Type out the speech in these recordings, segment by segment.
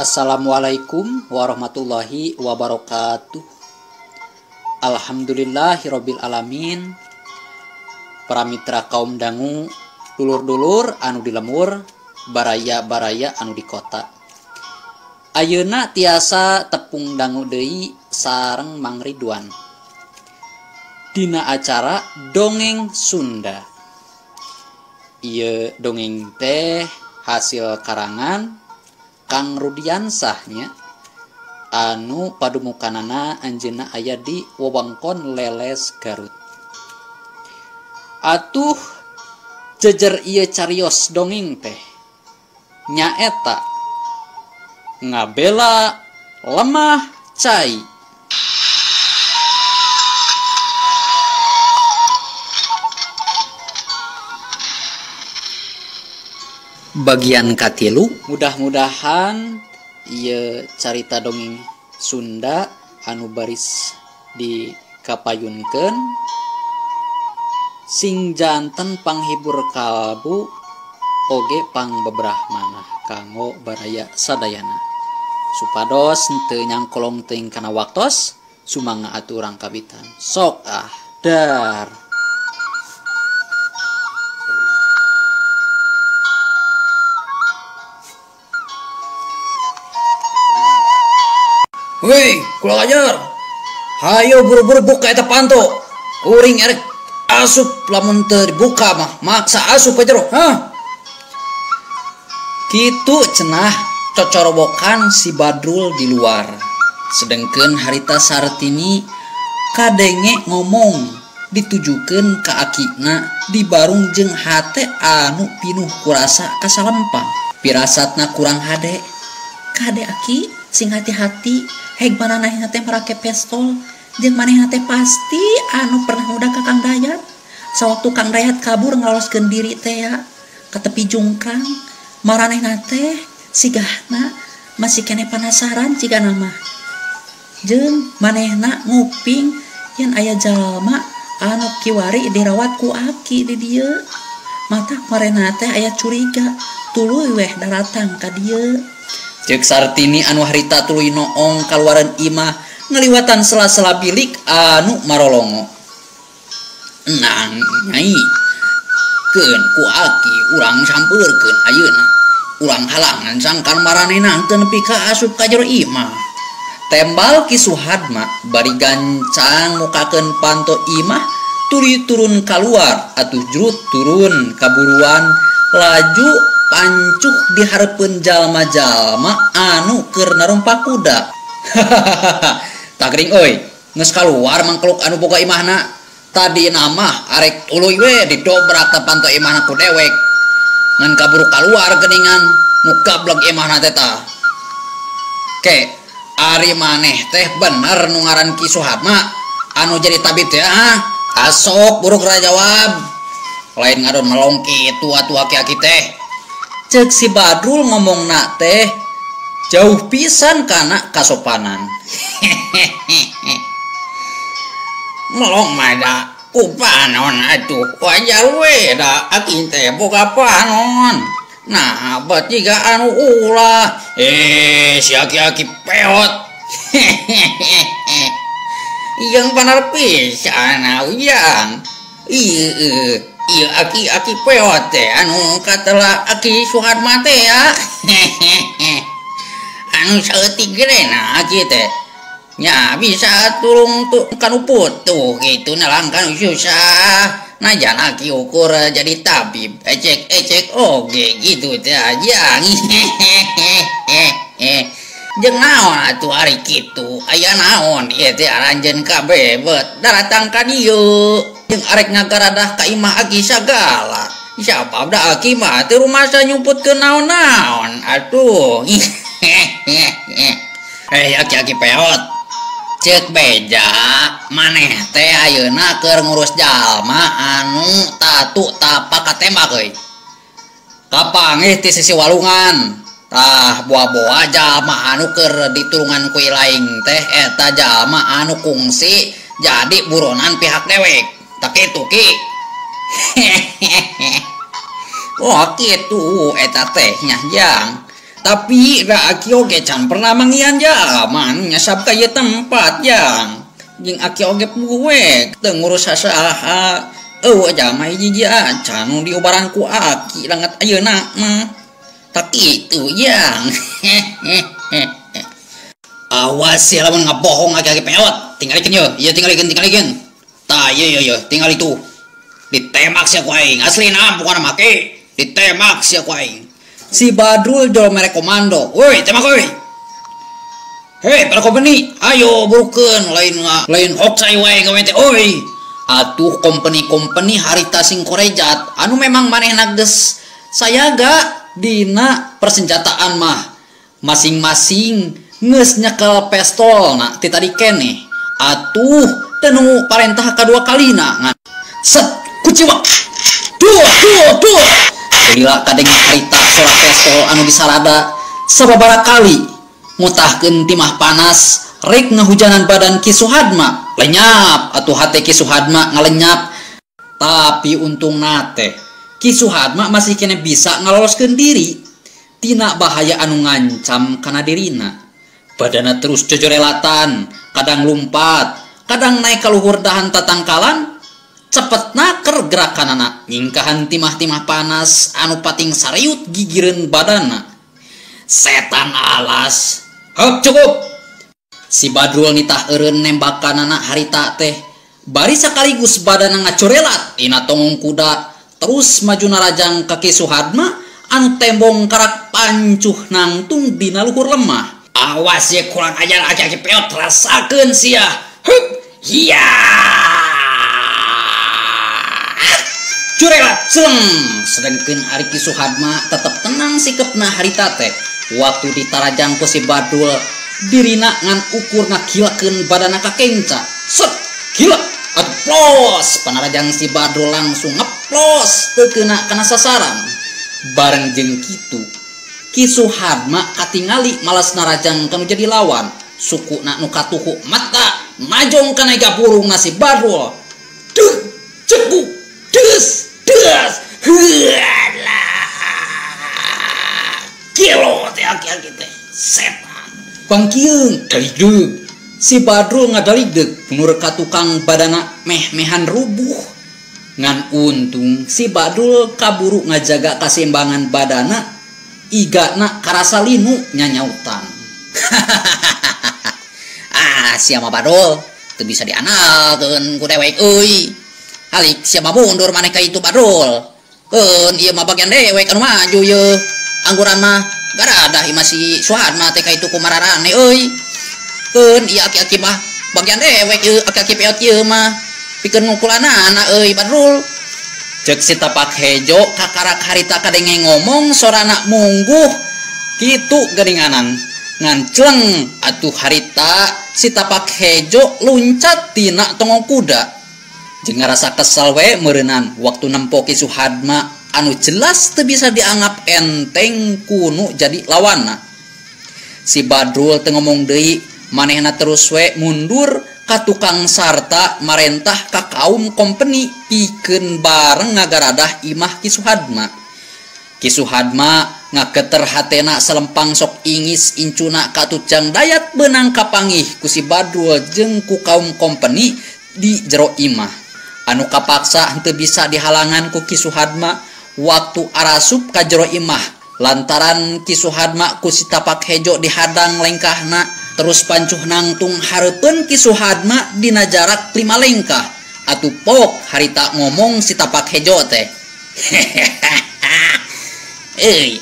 Assalamualaikum warahmatullahi wabarakatuh. Alhamdulillahirabbil alamin. Para mitra kaum dangu, dulur-dulur anu di lemur, baraya-baraya anu di kota. Ayeuna tiasa tepung dangu deui sareng Mang Ridwan dina acara Dongeng Sunda. Ieu dongeng teh hasil karangan Kang Rudiansahnya anu padumukanana anjeunna aya di wewengkon Leles Garut. Atuh jejer ieu carios dongeng teh nyaeta Ngabela Lemah Cai. Bagian katilu, mudah-mudahan ieu carita dongeng Sunda anu baris dikapayunkeun sing janten panghibur kalbu oge pangbebrahmanah kanggo baraya sadayana supados henteu nyangkolong teuing kana waktos sumangga atuh urang kabitan sok dar. Woi, kurang ajar. Hayo buru-buru buka eta panto. Uring erek asup lamun teu dibuka mah maksa asup aja roh. Kitu cenah cocorobokan si Badrul di luar. Sedengkeun harita Sartini kadenge ngomong ditujukeun ka akina di barung jeung hate anu pinuh kurasa kasalempang. Pirasatna kurang hade. Kade aki sing hati-hati heg manehna teh marake pistol jeung manehna teh pasti anu pernah udah ka Kang Dayat sawaktu Kang Dayat kabur ngaloskeun diri teh ya ka tepi jungkrang. Maranehna teh sigahna masih kene penasaran cigana mah jeung manehna nguping yen aya jalma anu kiwari dirawat ku aki di dieu. Mata maranehna teh aya curiga tuluy weh daratang ka dieu. Cek Sartini anu harita tuluy noong kaluaran imah ngeliwatan sela-sela bilik anu marolongo. Nang nyai keun ku aki urang sampeurkeun ayeuna urang halangan sangkan maranehna teu nepi ka asup ka jero imah. Tembal Ki Suhadma bari gancang mukakeun panto imah tuluy turun kaluar atuh jrut turun kaburuan laju pancuh dihareupeun jalma-jalma anu keur narumpak kuda. Tagring euy, geus kaluar mangkeluk anu boga imahna. Tadi namah arek tuluy we didobrak ka panto imahna ku dewek. Ngan kaburu kaluar geuningan nu gablek imahna teh tah. Ke, ari maneh teh bener nu ngaran Ki Suhadma anu jadi tabib teh Asok buruk ra jawab. Lain ngadon melong kitu atuh aki-aki teh. Cek si Badrul ngomongna teh jauh pisan kana kasopanan. Melong mada kupanon atuh wajar we da aki teh boga panon. Nah, bat jiga anu ulah. Si aki-aki peot. Yang bener pisan ujang. Iya aki-aki peot teh anu katela Aki Suhadma teh ya. Anu saeutik gerena aki teh nya bisa tulung kanu putuh gitu nalangkan susah. Najan aki ukur jadi tabib ecek-ecek oge gitu teh aja. Jeung naon atuh ari kitu aya naon ieu teh aranjeun kabeh bet daratang ka dieu. Jeung arek ngagaradah ka imah aki sagala. Siapa da aki mah teu rumasa nyumputkeun naon-naon atuh. Aki-aki peot. Ceuk beda maneh teh ayeuna keur ngurus jalma anu tatu tapak katembak euy. Kapanggih ti sisi walungan. Tah boa-boa jalma anu keur ditulungan ku ilaing teh eta jalma anu kungsi jadi buronan pihak dewek. Tak kitu Ki. Oh kitu eta teh nya jang. Tapi aki oge can pernah mangian jaman nyasap ka ieu tempat yang jeung aki oge puguek teu ngurus sasaha. Eueuh jalma hiji can nu diobaran ku aki langet ayeuna mah. Tak kitu yang. Awas ya lamun ngabohong aki-aki peot. Tinggalikeun yeuh. Ieu tinggalikeun. Tah ieu tinggal itu. Ditemak sia ku aing. Aslina bukan make. Ditemak sia ku aing. Si Badrul jol mere komando. Woi, tembak woi. Hei, para company, ayo burukeun lain hoksai wae gawe teh oi. Atuh company harita sing korejat anu memang manehna geus sayaga dina persenjataan mah. Masing-masing geus nyekel pistolna ti tadi keneh. Atuh teu nu parentah kadua kalina ngan. Set, kuciwa. Duh. Gila kadeng harita sora pistol anu disarada sababaraha kali mutahkeun timah panas rek ngahujanan badan Ki Suhadma. Lenyap atuh hate Ki Suhadma ngalenyap. Tapi untung nate Ki Suhadma masih kena bisa ngaloloskeun diri tina bahaya anu ngancam kana dirina. Badana terus jojorelatan, kadang lumpat, kadang naik ka luhur dahan tatangkalan. Cepetna keur gerakanana ngingkahan timah-timah panas anu pating sariut gigireun badanna. Setan alas. Hop cukup. Si Badrul nitah eureun nembakanana harita teh. Bari sakaligus badanna ngacorelat tina tongong kuda terus maju narajang ka Ki Suhadma anu tembong karak pancuh nangtung dina luhur lemah. Awas ye kurang ajar aki-aki peot rasakeun sia. Hup. Hiya. Curelat seleng. Sedengkeun ari Ki Suhadma tetep tenang sikepna harita teh. Waktu ditarajang ku si Badrul dirina ngan ukur ngakilakeun badanna ka kenca. Set, gila. Aplos. Panarajang si Badrul langsung ngeplos teu keuna kana sasaran. Bareng jeung kitu Ki Suhadma katingali malas narajang kanu jadi lawan. Sukuna nu katuhu mata majong kana gapurungna si Badrul. Duh, cekuk. Des. Kilo teh aki-aki teh setan. Pangkieung daligdeug. Si Badrul ngadaligdeug nur ka tukang badana meh-mehan rubuh. Ngan untung si Badrul kaburu ngajaga kaseimbangan badana. Igana karasa linu nyanyautan. Sia mah Badrul teu bisa dianalkeun ku dewek euy. Halik siapa mundur maneh ka itu Badrul. Keun ieu mah bagian dewek anu maju ye. Angguran mah garada ieu masih Suhadma teh ka itu kumararane euy. Keun ieu aki-aki mah bagian dewek ieu aki-aki peot ieu mah pikeun ngukulanana euy Badrul. Ceuk si Tapak Hejo kakarak harita kadenge ngomong sorana mungguh kitu geringanan. Ngan cleng atuh harita si Tapak Hejo luncat tina tongong kuda. Jeung ngarasa kesal we meureunan waktu nempo Ki Suhadma anu jelas teu bisa dianggap enteng kuno jadi lawanna. Si Badrul teu ngomong deui, manehna terus we mundur ka tukang sarta marentah ka kaum company pikeun bareng ngagaradah imah Ki Suhadma. Ki Suhadma ngaketer hatena selempang sok ingis incuna ka tujang dayat beunang kapanggih ku si Badrul jeung ku kaum company di jero imah. Anu kapaksa henteu bisa dihalangan ku Ki Suhadma waktu arasup ka jero imah lantaran Ki Suhadma ku si Tapak Hejo dihadang lengkahna terus pancuh nangtung hareupeun Ki Suhadma dina jarak 5 lengkah. Atuh pok harita ngomong si Tapak Hejo teh.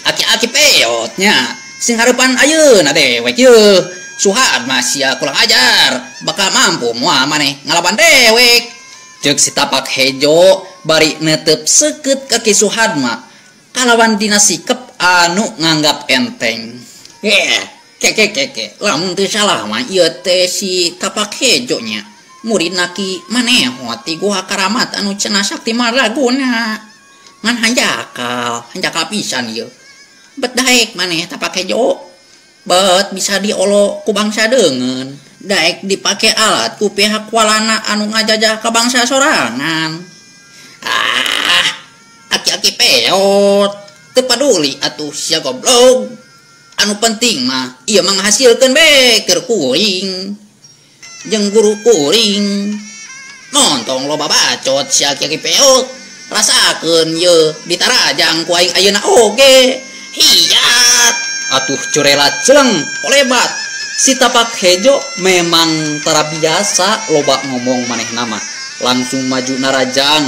Aki-aki peotnya sing hareupan ayeuna dewek yeuh. Suhadma sia kurang ajar bakal mampu moal maneh ngalawan dewek. Ceuk si Tapak Hejo bari neuteup seukeut ka Ki Suhadma kalawan dina sikep anu nganggap enteng. Ke lamun teu salah mah ieu teh si Tapak Hejo nya muridna Ki manehot ti Guha Karamat anu cenah sakti maraguna. Ngan hanjakal pisan ieu. Bet daek maneh Tapak Hejo. Bet bisa diolo ku bangsa deungeun. Daek dipake alat ku pihak walana anu ngajajah ka bangsa sorangan. Aki-aki peot teu paduli atuh sia goblok. anu penting mah ieu menghasilkeun beker kuring jeung guru kuring montong loba bacot si aki peot rasakeun ye ditarajang ku aing ayeuna oge hiat atuh curela celeng olebat si Tapak Hejo memang tara biasa loba ngomong manehna mah langsung maju narajang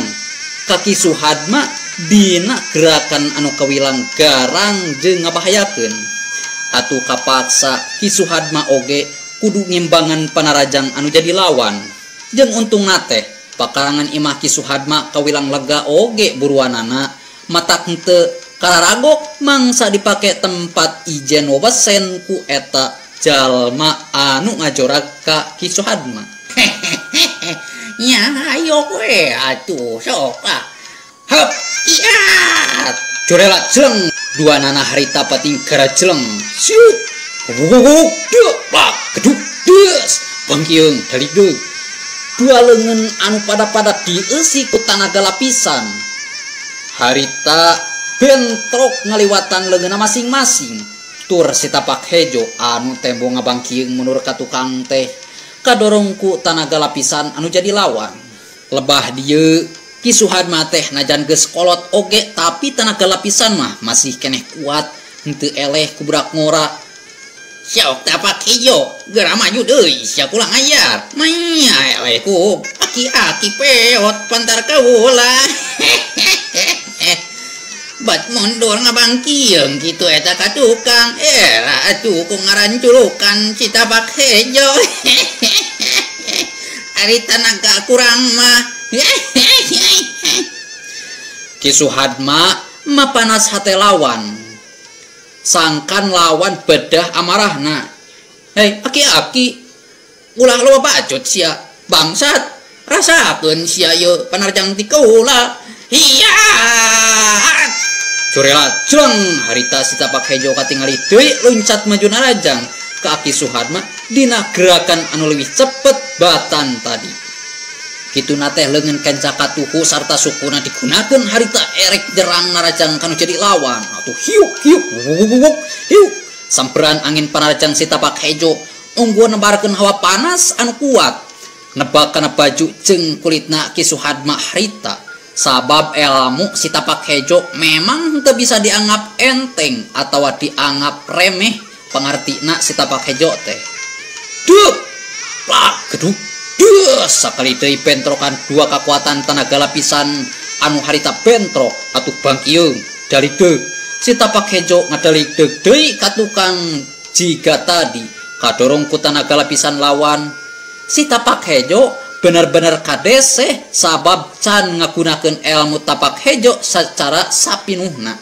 kaki Suhadma dina gerakan anu kawilang garang jeung ngabahayakeun atuh kapaksa Ki Suhadma oge kudu ngimbangan panarajang anu jadi lawan jeung untung nate pakarangan imah Ki Suhadma kawilang lega oge buruanana matak henteu kararagok mangsa dipake tempat ijen wabesen ku eta jalma anu ngajorak ka Ki Suhadma. Ya ayo we atuh sok ah. Hep iat. Curela celeng dua nana harita pating gara celeng. Siut. Gugugug deu bak keduk deus bangkieung dari deui. Dua leungeun anu pada-pada dieusi ku tanaga lapisan. Harita bentrok ngaliwatan leungeunna masing-masing. Tur si Tapak Hejo anu tembo ngabangkieung mundur ka tukang teh kadorong ku tanaga lapisan anu jadi lawan. Lebah dieu Ki Suhadma teh najan geus kolot oge tapi tanaga lapisan mah masih keneh kuat henteu eleh ku budak ngora. Sok Tapak Hejo geura maju deui sia kulang ayar. Manya eleh ku aki-aki peot pantar kaula. Bat mundur ngabangkieung kitu eta ka tukang. Atuh ku ngaran julukan si Tapak Hejo. Ari tanaga kurang mah. Ki Suhadma mapanas hate lawan. Sangkan lawan bedah amarahna. Hei aki-aki ulah loba bacot sia bangsat rasakeun sia ye panarjang ti kaula. Hiat. Curela celeng harita si Tapak Hejo katingali deui loncat maju narajang ka Ki Suhadma dina gerakan anu leuwih cepet batan tadi. Kituna teh leungeun kenca katuhu sarta sukuna digunakeun harita erek jerang narajang kanu jadi lawan. Atuh hiuk hiuk wuk hiuk samperan angin panarajang si Tapak Hejo unggul nebarkeun hawa panas anu kuat nebak kana baju jeung kulitna Ki Suhadma harita. Sabab ilmu si Tapak Hejo memang teu bisa dianggap enteng atau dianggap remeh pangartina si Tapak Hejo teh. Duk plak geduk deus sakali deui bentrokan dua kekuatan tenaga lapisan anu harita bentrok atuh bangkieung dari deuk si Tapak Hejo ngadalik deuk deui ka tukang jiga tadi kadorong ku tenaga lapisan lawan. Si Tapak Hejo bener-bener kadeseh sabab can ngagunakeun ilmu Tapak Hejo secara sapinuhna.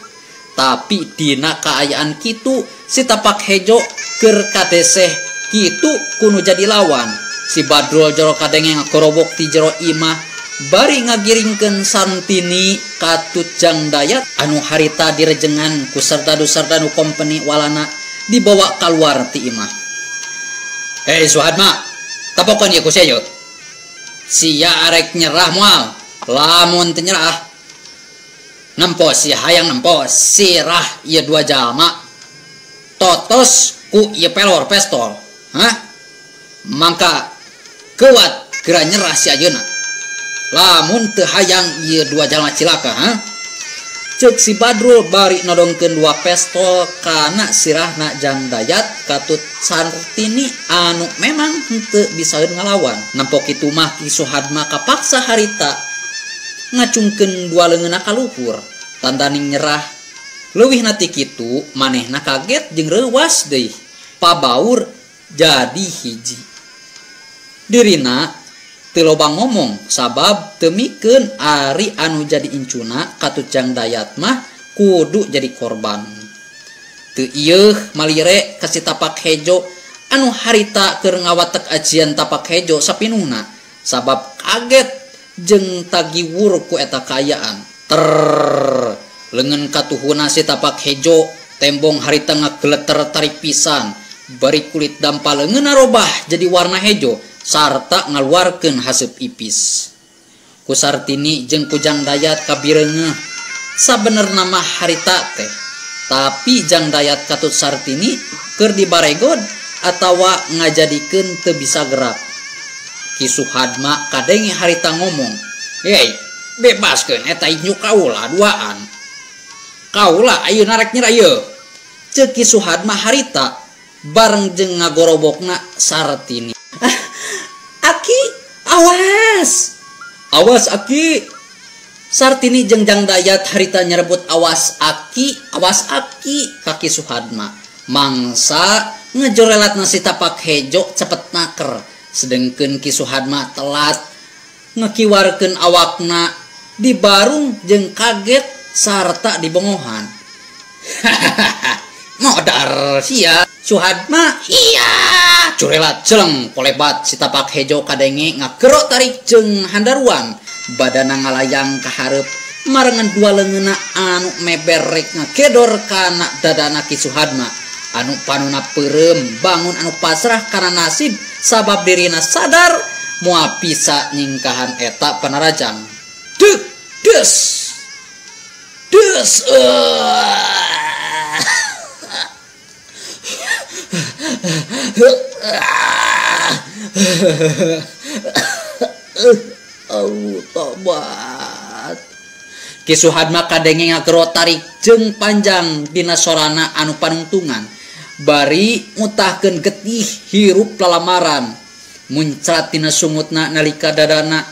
Tapi dina kaayaan kitu si Tapak Hejo keur kadeseh kitu kudu jadi lawan. Si Badrul jero kadenge ngagorobok ti jero imah bari ngagiringkeun Santini ka Tujang Dayat anu harita direjengan ku sardadu-sardadu kompeni walana dibawa keluar ti imah. Hei Suhadma, tapokeun ieu ku sia. Sia arek nyerah moal lamun teu nyerah nempos si hayang nempos sirah ieu dua jalma totos ku ieu pelor pistol mangka kuat geura nyerah si ayeuna lamun teu hayang ieu dua jalma cilaka ceuk si Badrul bari nodongkeun dua pistol kana sirahna Jang Dayat katut Santini anu memang henteu bisaeun ngalawan. Nampok kitu mah Ki Suhadma kapaksa harita ngacungkeun dua leungeunna ka luhur tandaning nyerah. Leuwih na ti kitu manehna kaget jeung reuwas deui pabaur jadi hiji. Dirina teu loba ngomong sabab teu mikeun ari anu jadi incuna ka Tujang Dayat mah kudu jadi korban. Teu ieuh malire ka si Tapak Hejo anu harita keur ngawatek ajian Tapak Hejo sapinuhna sabab kaget jeung tagiwur ku eta kaayaan. Leungeun katuhuna si Tapak Hejo tembong harita ngageleter tarik pisan bari kulit dampal leungeunna robah jadi warna hejo sarta ngaluarkeun haseup ipis. Ku Sartini jeung ku Jang Dayat kabireungeuh sabenerna mah harita teh Tapi Jang Dayat Katut Sartini keur dibaregod atawa ngajadikeun teu bisa gerak. Ki Suhadma kadenge harita ngomong, "Hei, bebaskeun eta inju kaula duaan. Kaula ayeuna rek nyerayeun." Ceuk Ki Suhadma harita bareng jeung ngagorobokna Sartini. "Aki, awas. Awas Aki." Sartini jeung Jang Dayat harita nyerebut awas Aki kaki Suhadma. Mangsa ngejorelatna si tapak hejo cepet naker. Sedengkeun Ki Suhadma telat ngekiwarkeun awakna dibarung jeung kaget sarta dibongohan. "Modar sia Suhadma." "Iya." Curelat jeleng polebat si tapak hejo kadenge ngakero tarik jeung handaruan. Badana ngalayang ka hareup marengan dua leungeunna anu meberek ngakedor kana dadana Ki Suhadma. Anu panuna peureum bangun anu pasrah kana nasib sabab dirina sadar moal bisa nyingkahan eta panarajang. Deuk des. Tobat. Ki Suhadma kadenge ngagero tarik jeung panjang dina sorana anu panungtungan. Bari ngutahkeun getih hirup lalamaran. Muncrat tina sungutna nalika dadana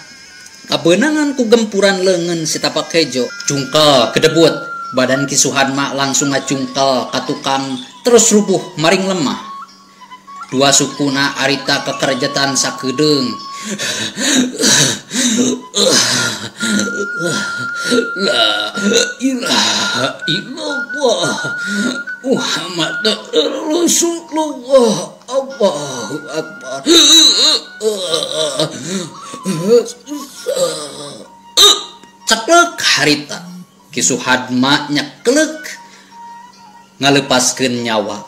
kabeunangan ku gempuran leungeun si tapak hejo. Cungkel kedebut. Badan Ki Suhadma langsung ngacungkel ka tukang terus rubuh maring lemah. Dua sukuna arita kekerjetan sakedeung. La ilaha illallah Muhammad Rasulullah. Allahu Akbar. Ceklek harita Ki Suhadma nyeklek ngalepaskeun nyawa.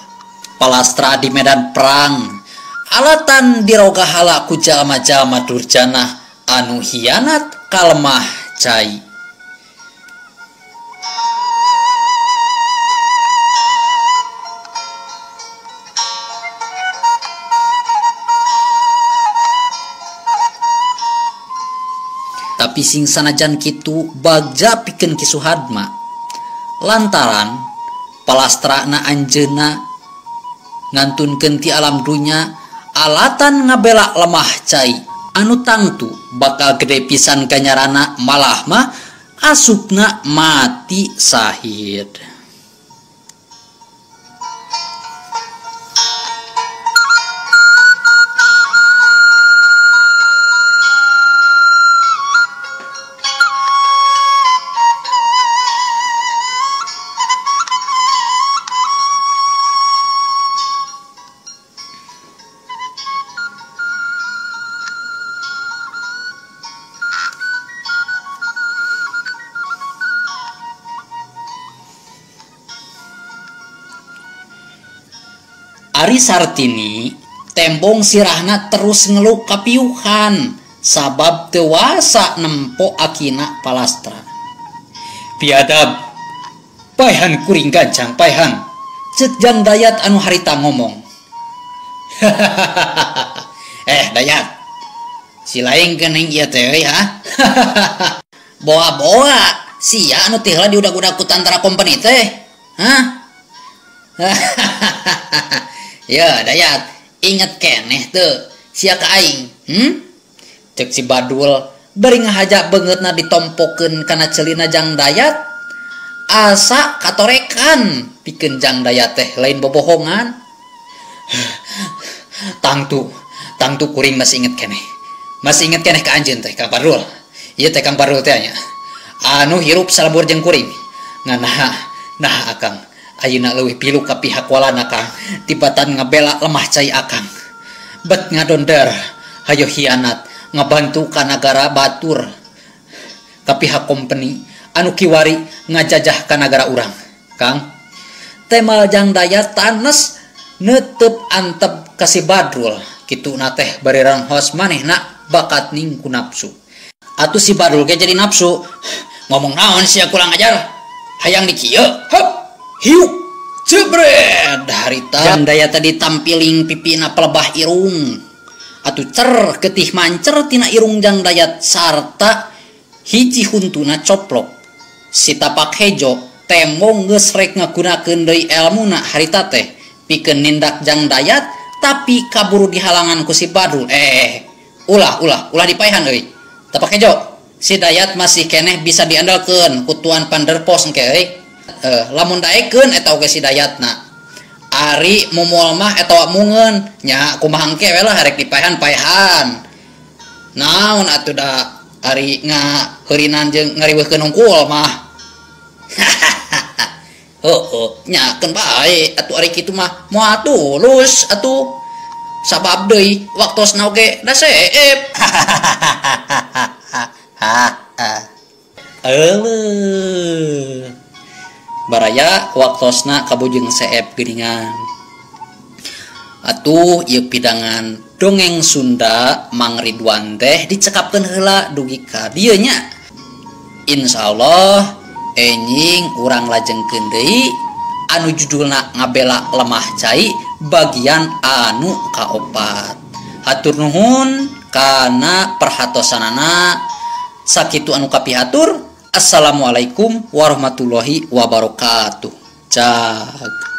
Palastra di medan perang. Alatan dirogahala ku jalma-jalma durjana anu hianat kalemah cai. Tapi sing sanajan kitu bagja pikeun Ki Suhadma. Lantaran palastrana anjeunna ngantunkeun ti alam dunya alatan ngabela lemah cai anu tangtu bakal gede pisan ganyarana malah mah asupna mati sahid. Ari Sartini tembong sirahna terus ngeluh kapiuhan sabab teu wasa nempo akina palastra. "Biadab, paehan kuring gancang paehan," ceuk Jang Dayat anu harita ngomong. Dayat, si lain keneng ieu teh ha. Boa-boa, sia anu teh diudag-udag ku tantara kompeni teh. Hah? Ya Dayat, inget keneh tuh sia ka aing. Cek si Badul bari ngahajak beungeutna ditompokeun kana ceulina Jang Dayat. Asa katorekan pikeun Jang Dayat teh lain bobohongan. Tangtu kuring masih inget keneh. Masih inget keneh ka anjeun teh Kang Badul. Ieu teh Kang Badul teh nya. Anu hirup salebur jeung kuring. Nah Akang. Ayeuna leuwih pilu ka pihak walana Kang, tibatan ngabela lemah cai Akang. Bet ngadonder, hayo hianat, ngabantu ka nagara batur. Ka pihak kompeni, anu kiwari ngajajah ka nagara urang. Kang, temal Jang Dayat tanes neuteup antep ka si Badrul. Kituna teh bari ranghos manehna bakat ning ku nafsu. Atuh si Badrul ge jadi nafsu. Ngomong naon sia kurang ajar? Hayang di kieu. Heup. Hiu Jebret harita jang daya tadi tampiling pipina pelebah irung atuh cer getih mancer tina irung jang dayat sarta hiji huntuna coplok si tapak hejo temong geus rek ngagunakeun deui elmuna harita teh pikeun nindak jang dayat tapi kaburu dihalangan ku si Badrul. Ulah dipaehan euy. Tapak hejo, si dayat masih keneh bisa diandalkeun ku tuan Panderpos engke euy. Lamun daekeun eta oge si dayatna. Ari mumul mah eta mungeun nya kumaha engke we lah harek dipaehan-paehan. Naon atuh da ari ngaheurinan jeung ngariweuhkeun hungkul mah. Nyakeun bae atuh ari kitu mah moal tulus atuh sabab deui waktosna oge da seep. Baraya waktosna kabujeng seep geuningan. Atuh ieu pidangan dongeng Sunda Mang Ridwan teh dicekapkeun heula dugi ka dieu nya. Insyaallah enjing urang lajengkeun deui anu judulna Ngabela Lemah Cai bagian anu kaopat. Hatur nuhun kana perhatosanana. Sakitu anu kapihatur. Assalamualaikum warahmatullahi wabarakatuh. Cak.